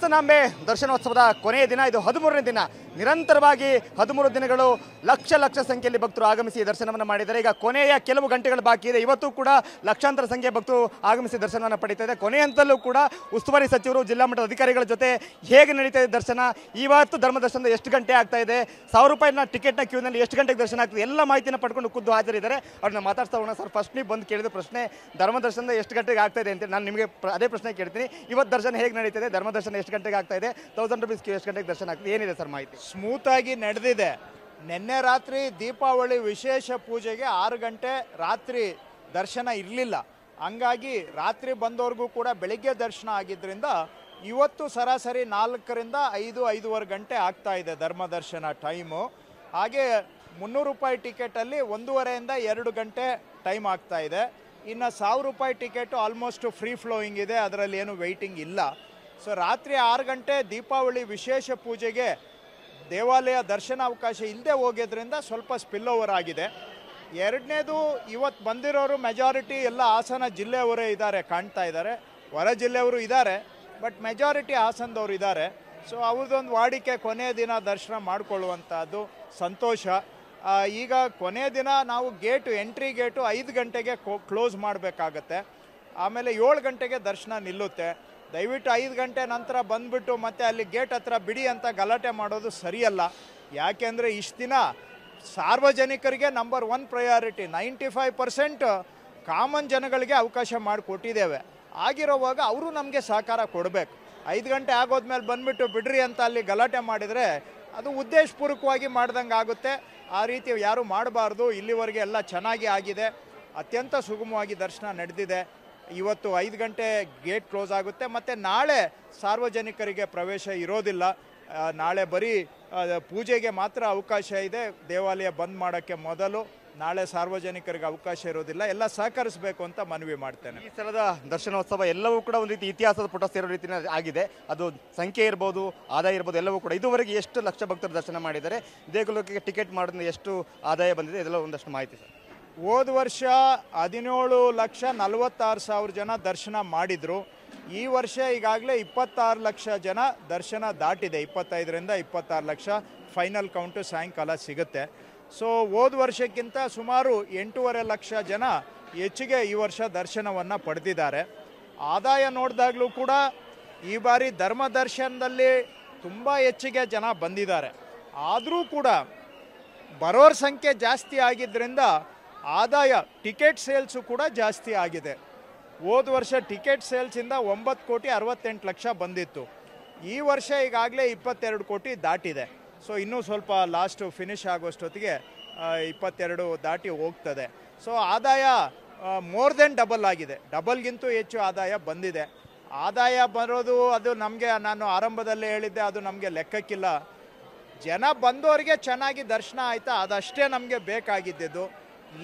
ಹಾಸನಾಂಬೆ ದರ್ಶನೋತ್ಸವದ ಕೊನೆಯ ದಿನ ಇದು 13ನೇ ದಿನ. ನಿರಂತರವಾಗಿ 13 ದಿನಗಳು ಲಕ್ಷ ಸಂಖ್ಯೆಯಲ್ಲಿ ಭಕ್ತರು ಆಗಮಿಸಿ ದರ್ಶನವನ್ನು ಮಾಡಿದ್ದಾರೆ. ಈಗ ಕೊನೆಯ ಕೆಲವು ಗಂಟೆಗಳು ಬಾಕಿ ಇದೆ. ಇವತ್ತು ಕೂಡ ಲಕ್ಷಾಂತರ ಸಂಖ್ಯೆ ಭಕ್ತರು ಆಗಮಿಸಿ ದರ್ಶನವನ್ನು ಪಡೀತಾ ಇದೆ. ಕೊನೆಯಂತಲೂ ಕೂಡ ಉಸ್ತುವಾರಿ ಸಚಿವರು ಜಿಲ್ಲಾ ಮಟ್ಟದ ಅಧಿಕಾರಿಗಳ ಜೊತೆ ಹೇಗೆ ನಡೀತಾ ಇದೆ ದರ್ಶನ, ಇವತ್ತು ಧರ್ಮ ದರ್ಶನದ ಎಷ್ಟು ಗಂಟೆ ಆಗ್ತಾ ಇದೆ, 1000 ರೂಪಾಯಿನ ಟಿಕೆಟ್ನ ಕ್ಯೂನಲ್ಲಿ ಎಷ್ಟು ಗಂಟೆಗೆ ದರ್ಶನ ಆಗ್ತದೆ, ಎಲ್ಲ ಮಾಹಿತಿನ ಪಡ್ಕೊಂಡು ಖುದ್ದು ಹಾಜರಿದ್ದಾರೆ. ಅವ್ರನ್ನ ಮಾತಾಡ್ತಾ ಹೋಗೋಣ. ಸರ್, ಫಸ್ಟ್ ನೀವು ಬಂದು ಕೇಳಿದ ಪ್ರಶ್ನೆ ಧರ್ಮ ದರ್ಶನದ ಎಷ್ಟು ಗಂಟೆಗೆ ಆಗ್ತಾ ಇದೆ ಅಂತ ನಾನು ನಿಮಗೆ ಅದೇ ಪ್ರಶ್ನೆ ಕೇಳ್ತೀನಿ. ಇವತ್ತು ದರ್ಶನ ಹೇಗೆ ನಡೀತಿದೆ, ಧರ್ಮ ದರ್ಶನ ಎಷ್ಟು ಗಂಟೆಗೆ ಆಗ್ತಾ ಇದೆ, 1000 ರೂಪೀಸ್ ಕ್ಯೂ ಎಷ್ಟು ಗಂಟೆಗೆ ದರ್ಶನ ಆಗ್ತದೆ, ಏನಿದೆ ಸರ್ ಮಾಹಿತಿ? ಸ್ಮೂತ್ ಆಗಿ ನಡೆದಿದೆ. ನಿನ್ನೆ ರಾತ್ರಿ ದೀಪಾವಳಿ ವಿಶೇಷ ಪೂಜೆಗೆ 6 ಗಂಟೆ ರಾತ್ರಿ ದರ್ಶನ ಇರಲಿಲ್ಲ. ಹಂಗಾಗಿ ರಾತ್ರಿ ಬಂದವ್ರಿಗೂ ಕೂಡ ಬೆಳಿಗ್ಗೆ ದರ್ಶನ ಆಗಿದ್ದರಿಂದ ಇವತ್ತು ಸರಾಸರಿ 4ರಿಂದ 5-5:15 ಗಂಟೆ ಆಗ್ತಾ ಇದೆ ಧರ್ಮ ದರ್ಶನ ಟೈಮು. ಹಾಗೆ 300 ರೂಪಾಯಿ ಟಿಕೆಟಲ್ಲಿ 1:30ರಿಂದ 2 ಗಂಟೆ ಟೈಮ್ ಆಗ್ತಾ ಇದೆ. ಇನ್ನು 1000 ರೂಪಾಯಿ ಟಿಕೆಟು ಆಲ್ಮೋಸ್ಟ್ ಫ್ರೀ ಫ್ಲೋಯಿಂಗ್ ಇದೆ, ಅದರಲ್ಲಿ ಏನು ವೆಯ್ಟಿಂಗ್ ಇಲ್ಲ. ಸೊ ರಾತ್ರಿ 6 ಗಂಟೆ ದೀಪಾವಳಿ ವಿಶೇಷ ಪೂಜೆಗೆ ದೇವಾಲಯ ದರ್ಶನ ಅವಕಾಶ ಇಲ್ಲದೆ ಹೋಗೋದ್ರಿಂದ ಸ್ವಲ್ಪ ಸ್ಪಿಲ್ ಓವರ್ ಆಗಿದೆ. ಎರಡನೇದು, ಇವತ್ತು ಬಂದಿರೋರು ಮೆಜಾರಿಟಿ ಎಲ್ಲ ಹಾಸನ ಜಿಲ್ಲೆಯವರೇ ಇದ್ದಾರೆ, ಕಾಣ್ತಾ ಇದ್ದಾರೆ. ಹೊರ ಜಿಲ್ಲೆಯವರು ಇದ್ದಾರೆ, ಬಟ್ ಮೆಜಾರಿಟಿ ಹಾಸನದವ್ರು ಇದ್ದಾರೆ. ಸೊ ಅವ್ರದ್ದೊಂದು ವಾಡಿಕೆ ಕೊನೆಯ ದಿನ ದರ್ಶನ ಮಾಡಿಕೊಳ್ಳುವಂಥದ್ದು ಸಂತೋಷ. ಈಗ ಕೊನೆಯ ದಿನ ನಾವು ಎಂಟ್ರಿ ಗೇಟು 5 ಗಂಟೆಗೆ ಕ್ಲೋಸ್ ಮಾಡಬೇಕಾಗತ್ತೆ. ಆಮೇಲೆ 7 ಗಂಟೆಗೆ ದರ್ಶನ ನಿಲ್ಲುತ್ತೆ. ದಯವಿಟ್ಟು 5 ಗಂಟೆ ನಂತರ ಬಂದುಬಿಟ್ಟು ಮತ್ತೆ ಅಲ್ಲಿ ಗೇಟ್ ಹತ್ರ ಬಿಡಿ ಅಂತ ಗಲಾಟೆ ಮಾಡೋದು ಸರಿಯಲ್ಲ. ಯಾಕೆಂದರೆ ಇಷ್ಟು ದಿನ ಸಾರ್ವಜನಿಕರಿಗೆ ನಂಬರ್ 1 ಪ್ರಯಾರಿಟಿ, 95% ಕಾಮನ್ ಜನಗಳಿಗೆ ಅವಕಾಶ ಮಾಡಿಕೊಟ್ಟಿದ್ದೇವೆ. ಆಗಿರೋವಾಗ ಅವರು ನಮಗೆ ಸಹಕಾರ ಕೊಡಬೇಕು. 5 ಗಂಟೆ ಆಗೋದ್ಮೇಲೆ ಬಂದುಬಿಟ್ಟು ಬಿಡ್ರಿ ಅಂತ ಅಲ್ಲಿ ಗಲಾಟೆ ಮಾಡಿದರೆ ಅದು ಉದ್ದೇಶಪೂರ್ವಕವಾಗಿ ಮಾಡ್ದಂಗೆ ಆಗುತ್ತೆ. ಆ ರೀತಿ ಯಾರೂ ಮಾಡಬಾರ್ದು. ಇಲ್ಲಿವರೆಗೆ ಎಲ್ಲ ಚೆನ್ನಾಗಿ ಆಗಿದೆ, ಅತ್ಯಂತ ಸುಗಮವಾಗಿ ದರ್ಶನ ನಡೆದಿದೆ. ಇವತ್ತು 5 ಗಂಟೆ ಗೇಟ್ ಕ್ಲೋಸ್ ಆಗುತ್ತೆ. ಮತ್ತು ನಾಳೆ ಸಾರ್ವಜನಿಕರಿಗೆ ಪ್ರವೇಶ ಇರೋದಿಲ್ಲ. ನಾಳೆ ಬರೀ ಪೂಜೆಗೆ ಮಾತ್ರ ಅವಕಾಶ ಇದೆ. ದೇವಾಲಯ ಬಂದ್ ಮಾಡೋಕ್ಕೆ ಮೊದಲು ನಾಳೆ ಸಾರ್ವಜನಿಕರಿಗೆ ಅವಕಾಶ ಇರೋದಿಲ್ಲ. ಎಲ್ಲ ಸಹಕರಿಸಬೇಕು ಅಂತ ಮನವಿ ಮಾಡ್ತೇನೆ. ಈ ಸಲದ ದರ್ಶನೋತ್ಸವ ಎಲ್ಲವೂ ಕೂಡ ಒಂದು ರೀತಿ ಇತಿಹಾಸದ ಪುಟ ಸೇರೋ ರೀತಿಯ ಆಗಿದೆ. ಅದು ಸಂಖ್ಯೆ ಇರ್ಬೋದು, ಆದಾಯ ಇರ್ಬೋದು, ಎಲ್ಲವೂ ಕೂಡ. ಇದುವರೆಗೆ ಎಷ್ಟು ಲಕ್ಷ ಭಕ್ತರು ದರ್ಶನ ಮಾಡಿದ್ದಾರೆ, ದೇಗುಲಕ್ಕೆ ಟಿಕೆಟ್ ಮಾಡೋದ್ರಿಂದ ಎಷ್ಟು ಆದಾಯ ಬಂದಿದೆ, ಇದೆಲ್ಲ ಒಂದಷ್ಟು ಮಾಹಿತಿ ಸರ್. ಹೋದ ವರ್ಷ 17,46,000 ಜನ ದರ್ಶನ ಮಾಡಿದರು. ಈ ವರ್ಷ ಈಗಾಗಲೇ 26 ಲಕ್ಷ ಜನ ದರ್ಶನ ದಾಟಿದೆ. 25ರಿಂದ 26 ಲಕ್ಷ ಫೈನಲ್ ಕೌಂಟು ಸಾಯಂಕಾಲ ಸಿಗುತ್ತೆ. ಸೊ ಹೋದ ವರ್ಷಕ್ಕಿಂತ ಸುಮಾರು 8.5 ಲಕ್ಷ ಜನ ಹೆಚ್ಚಿಗೆ ಈ ವರ್ಷ ದರ್ಶನವನ್ನು ಪಡೆದಿದ್ದಾರೆ. ಆದಾಯ ನೋಡಿದಾಗಲೂ ಕೂಡ ಈ ಬಾರಿ ಧರ್ಮ ದರ್ಶನದಲ್ಲಿ ತುಂಬ ಹೆಚ್ಚಿಗೆ ಜನ ಬಂದಿದ್ದಾರೆ. ಆದರೂ ಕೂಡ ಬರೋರ ಸಂಖ್ಯೆ ಜಾಸ್ತಿ ಆಗಿದ್ದರಿಂದ ಆದಾಯ ಟಿಕೆಟ್ ಸೇಲ್ಸು ಕೂಡ ಜಾಸ್ತಿ ಆಗಿದೆ. ಹೋದ ವರ್ಷ ಟಿಕೆಟ್ ಸೇಲ್ಸಿಂದ 9,68,00,000 ಬಂದಿತ್ತು. ಈ ವರ್ಷ ಈಗಾಗಲೇ 22 ಕೋಟಿ ದಾಟಿದೆ. ಸೊ ಇನ್ನೂ ಸ್ವಲ್ಪ ಲಾಸ್ಟು ಫಿನಿಶ್ ಆಗೋಷ್ಟೊತ್ತಿಗೆ 22 ದಾಟಿ ಹೋಗ್ತದೆ. ಸೊ ಆದಾಯ ಮೋರ್ ದೆನ್ ಡಬಲ್ ಆಗಿದೆ, ಡಬಲ್ಗಿಂತೂ ಹೆಚ್ಚು ಆದಾಯ ಬಂದಿದೆ. ಆದಾಯ ಬರೋದು ಅದು ನಮಗೆ, ನಾನು ಆರಂಭದಲ್ಲೇ ಹೇಳಿದ್ದೆ, ಅದು ನಮಗೆ ಲೆಕ್ಕಕ್ಕಿಲ್ಲ. ಜನ ಬಂದವರಿಗೆ ಚೆನ್ನಾಗಿ ದರ್ಶನ ಆಯಿತಾ, ಅದಷ್ಟೇ ನಮಗೆ ಬೇಕಾಗಿದ್ದು.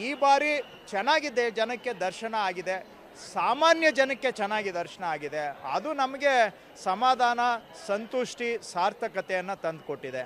ಈ ಬಾರಿ ಚೆನ್ನಾಗಿದೆ, ಜನಕ್ಕೆ ದರ್ಶನ ಆಗಿದೆ, ಸಾಮಾನ್ಯ ಜನಕ್ಕೆ ಚೆನ್ನಾಗಿ ದರ್ಶನ ಆಗಿದೆ. ಅದು ನಮಗೆ ಸಮಾಧಾನ, ಸಂತುಷ್ಟಿ, ಸಾರ್ಥಕತೆಯನ್ನು ತಂದುಕೊಟ್ಟಿದೆ.